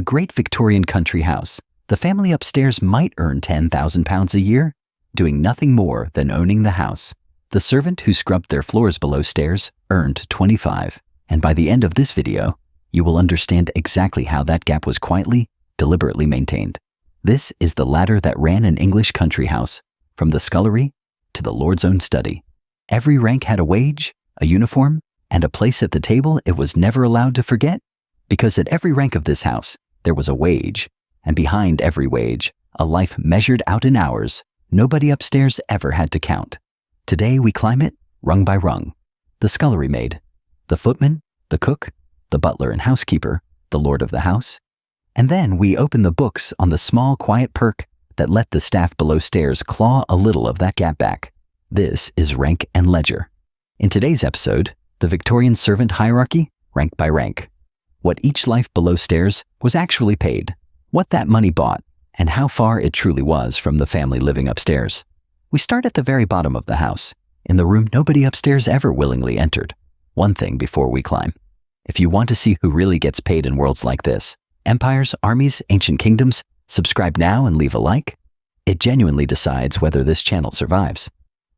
great Victorian country house, the family upstairs might earn £10,000 a year, doing nothing more than owning the house. The servant who scrubbed their floors below stairs earned 25, and by the end of this video, you will understand exactly how that gap was quietly, deliberately maintained. This is the ladder that ran an English country house, from the scullery to the Lord's own study. Every rank had a wage, a uniform, and a place at the table it was never allowed to forget, because at every rank of this house, there was a wage, and behind every wage, a life measured out in hours nobody upstairs ever had to count. Today we climb it rung by rung. The scullery maid, the footman, the cook, the butler and housekeeper, the lord of the house. And then we open the books on the small quiet perk that let the staff below stairs claw a little of that gap back. This is rank and ledger. In today's episode, the Victorian servant hierarchy, rank by rank. What each life below stairs was actually paid, what that money bought, and how far it truly was from the family living upstairs. We start at the very bottom of the house, in the room nobody upstairs ever willingly entered. One thing before we climb. If you want to see who really gets paid in worlds like this, empires, armies, ancient kingdoms, subscribe now and leave a like. It genuinely decides whether this channel survives.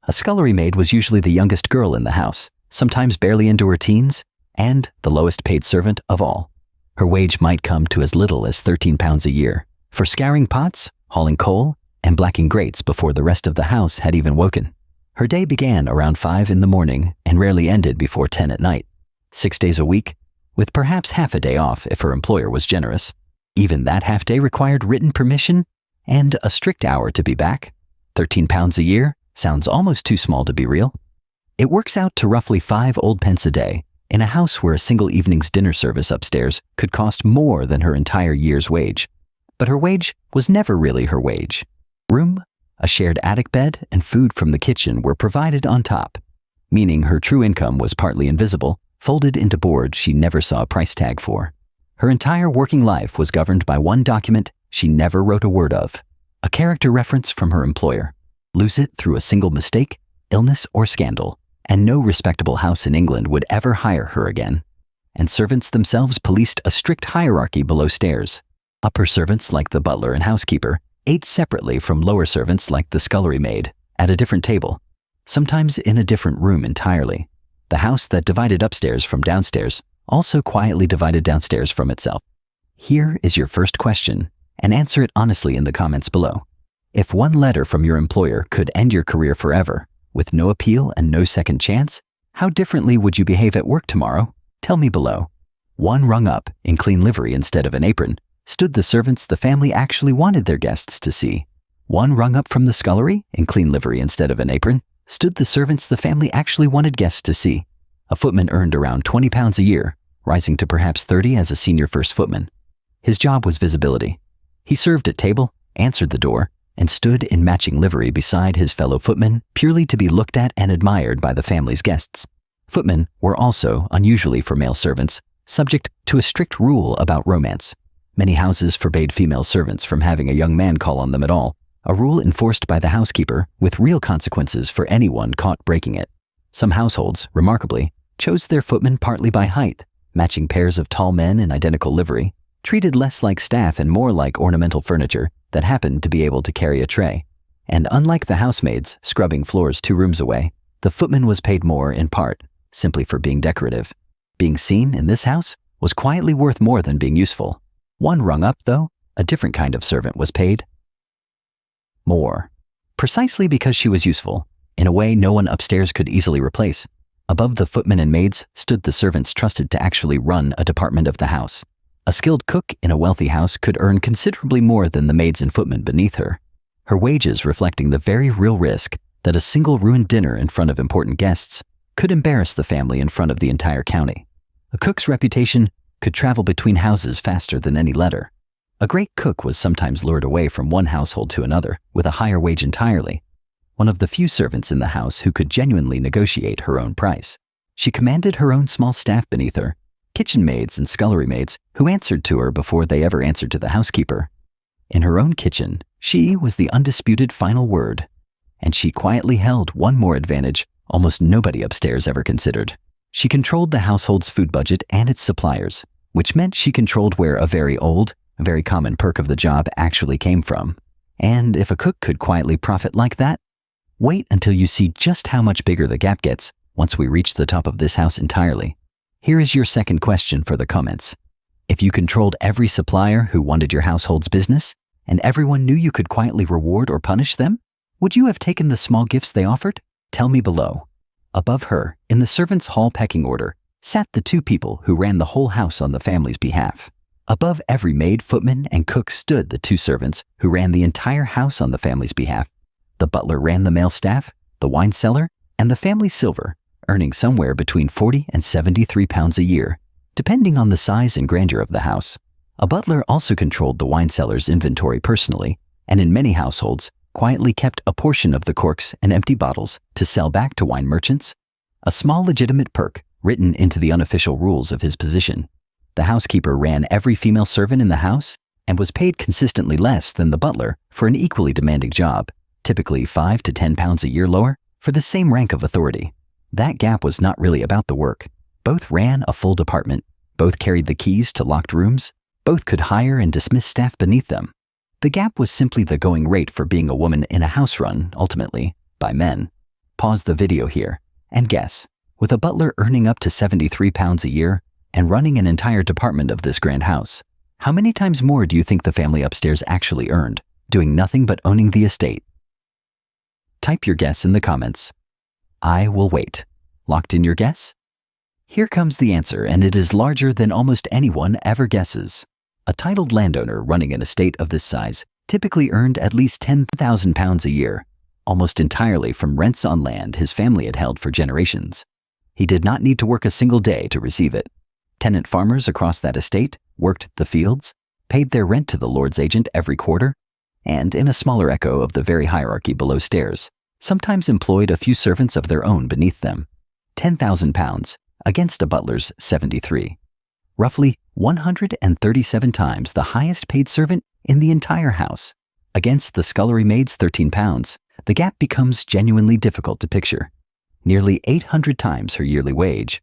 A scullery maid was usually the youngest girl in the house, sometimes barely into her teens, and the lowest paid servant of all. Her wage might come to as little as £13 a year, for scouring pots, hauling coal, and blacking grates before the rest of the house had even woken. Her day began around 5 in the morning and rarely ended before 10 at night. 6 days a week, with perhaps half a day off if her employer was generous. Even that half day required written permission and a strict hour to be back. £13 a year sounds almost too small to be real. It works out to roughly 5 old pence a day in a house where a single evening's dinner service upstairs could cost more than her entire year's wage. But her wage was never really her wage. Room, a shared attic bed, and food from the kitchen were provided on top, meaning her true income was partly invisible, folded into board she never saw a price tag for. Her entire working life was governed by one document she never wrote a word of, a character reference from her employer. Lose it through a single mistake, illness, or scandal, and no respectable house in England would ever hire her again. And servants themselves policed a strict hierarchy below stairs. Upper servants like the butler and housekeeper ate separately from lower servants like the scullery maid, at a different table, sometimes in a different room entirely. The house that divided upstairs from downstairs also quietly divided downstairs from itself. Here is your first question, and answer it honestly in the comments below. If one letter from your employer could end your career forever, with no appeal and no second chance, how differently would you behave at work tomorrow? Tell me below. One rung up, in clean livery instead of an apron, stood the servants the family actually wanted their guests to see. One rung up from the scullery, in clean livery instead of an apron, stood the servants the family actually wanted guests to see. A footman earned around £20 a year, rising to perhaps 30 as a senior first footman. His job was visibility. He served at table, answered the door, and stood in matching livery beside his fellow footmen purely to be looked at and admired by the family's guests. Footmen were also, unusually for male servants, subject to a strict rule about romance. Many houses forbade female servants from having a young man call on them at all, a rule enforced by the housekeeper with real consequences for anyone caught breaking it. Some households, remarkably, chose their footmen partly by height, matching pairs of tall men in identical livery, treated less like staff and more like ornamental furniture that happened to be able to carry a tray. And unlike the housemaids scrubbing floors 2 rooms away, the footman was paid more in part, simply for being decorative. Being seen in this house was quietly worth more than being useful. One rung up, though, a different kind of servant was paid more. Precisely because she was useful, in a way no one upstairs could easily replace. Above the footmen and maids stood the servants trusted to actually run a department of the house. A skilled cook in a wealthy house could earn considerably more than the maids and footmen beneath her, her wages reflecting the very real risk that a single ruined dinner in front of important guests could embarrass the family in front of the entire county. A cook's reputation could travel between houses faster than any letter. A great cook was sometimes lured away from one household to another with a higher wage entirely, one of the few servants in the house who could genuinely negotiate her own price. She commanded her own small staff beneath her, kitchen maids and scullery maids who answered to her before they ever answered to the housekeeper. In her own kitchen, she was the undisputed final word, and she quietly held one more advantage almost nobody upstairs ever considered. She controlled the household's food budget and its suppliers, which meant she controlled where a very old, a very common perk of the job, actually came from. And if a cook could quietly profit like that, wait until you see just how much bigger the gap gets once we reach the top of this house entirely. Here is your second question for the comments. If you controlled every supplier who wanted your household's business, and everyone knew you could quietly reward or punish them, would you have taken the small gifts they offered? Tell me below. Above her, in the servants' hall pecking order, sat the two people who ran the whole house on the family's behalf. Above every maid, footman, and cook stood the two servants who ran the entire house on the family's behalf. The butler ran the male staff, the wine cellar, and the family silver, earning somewhere between 40 and 73 pounds a year, depending on the size and grandeur of the house. A butler also controlled the wine cellar's inventory personally, and in many households, quietly kept a portion of the corks and empty bottles to sell back to wine merchants, a small legitimate perk written into the unofficial rules of his position. The housekeeper ran every female servant in the house and was paid consistently less than the butler for an equally demanding job, typically 5 to 10 pounds a year lower, for the same rank of authority. That gap was not really about the work. Both ran a full department, both carried the keys to locked rooms, both could hire and dismiss staff beneath them. The gap was simply the going rate for being a woman in a house run, ultimately, by men. Pause the video here and guess, with a butler earning up to 73 pounds a year and running an entire department of this grand house, how many times more do you think the family upstairs actually earned, doing nothing but owning the estate? Type your guess in the comments. I will wait. Locked in your guess? Here comes the answer, and it is larger than almost anyone ever guesses. A titled landowner running an estate of this size typically earned at least 10,000 pounds a year, almost entirely from rents on land his family had held for generations. He did not need to work a single day to receive it. Tenant farmers across that estate worked the fields, paid their rent to the lord's agent every quarter, and, in a smaller echo of the very hierarchy below stairs, sometimes employed a few servants of their own beneath them. 10,000 pounds against a butler's 73. Roughly 137 times the highest paid servant in the entire house. Against the scullery maid's 13 pounds, the gap becomes genuinely difficult to picture. Nearly 800 times her yearly wage.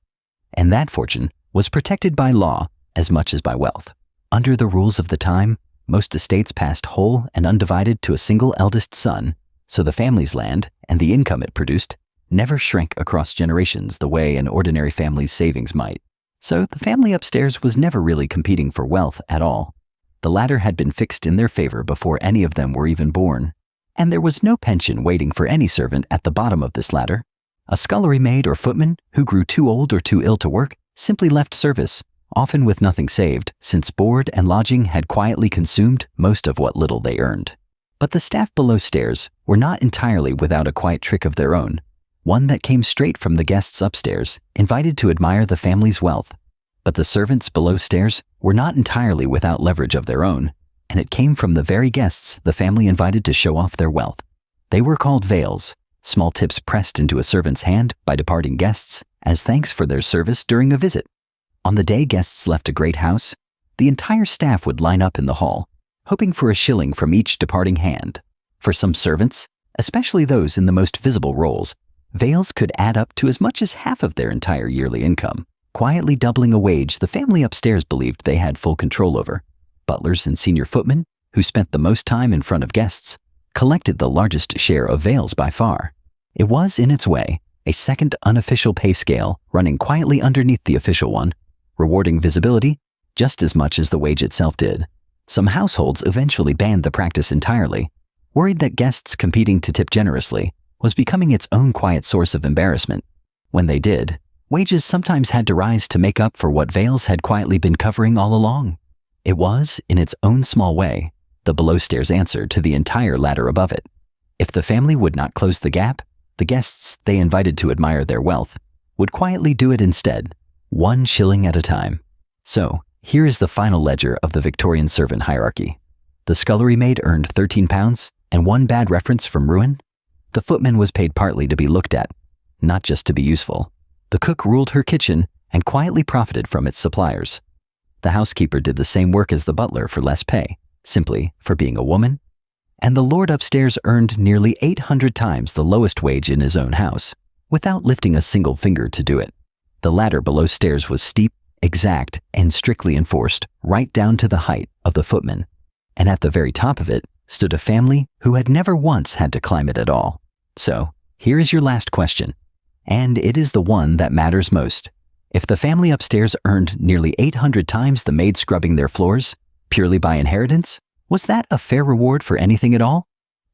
And that fortune was protected by law as much as by wealth. Under the rules of the time, most estates passed whole and undivided to a single eldest son, so the family's land and the income it produced never shrank across generations the way an ordinary family's savings might. So the family upstairs was never really competing for wealth at all. The ladder had been fixed in their favor before any of them were even born, and there was no pension waiting for any servant at the bottom of this ladder. A scullery maid or footman who grew too old or too ill to work simply left service, often with nothing saved, since board and lodging had quietly consumed most of what little they earned. But the staff below stairs were not entirely without a quiet trick of their own, one that came straight from the guests upstairs, invited to admire the family's wealth. But the servants below stairs were not entirely without leverage of their own, and it came from the very guests the family invited to show off their wealth. They were called Vails, small tips pressed into a servant's hand by departing guests as thanks for their service during a visit. On the day guests left a great house, the entire staff would line up in the hall, hoping for a shilling from each departing hand. For some servants, especially those in the most visible roles, Vails could add up to as much as half of their entire yearly income, quietly doubling a wage the family upstairs believed they had full control over. Butlers and senior footmen, who spent the most time in front of guests, collected the largest share of Vails by far. It was, in its way, a second unofficial pay scale running quietly underneath the official one, rewarding visibility just as much as the wage itself did. Some households eventually banned the practice entirely, worried that guests competing to tip generously was becoming its own quiet source of embarrassment. When they did, wages sometimes had to rise to make up for what Vails had quietly been covering all along. It was, in its own small way, the below-stairs answer to the entire ladder above it. If the family would not close the gap, the guests they invited to admire their wealth would quietly do it instead, 1 shilling at a time. So, here is the final ledger of the Victorian servant hierarchy. The scullery maid earned 13 pounds and 1 bad reference from ruin. The footman was paid partly to be looked at, not just to be useful. The cook ruled her kitchen and quietly profited from its suppliers. The housekeeper did the same work as the butler for less pay, simply for being a woman. And the lord upstairs earned nearly 800 times the lowest wage in his own house, without lifting a single finger to do it. The ladder below stairs was steep, exact, and strictly enforced, right down to the height of the footman. And at the very top of it stood a family who had never once had to climb it at all. So, here is your last question. And it is the one that matters most. If the family upstairs earned nearly 800 times the maid scrubbing their floors, purely by inheritance, was that a fair reward for anything at all?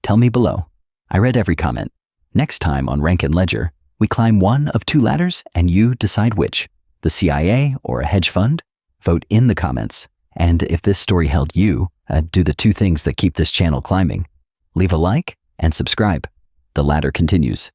Tell me below. I read every comment. Next time on Rank and Ledger, we climb one of two ladders and you decide which, the CIA or a hedge fund? Vote in the comments. And if this story held you, do the two things that keep this channel climbing. Leave a like and subscribe. The ladder continues.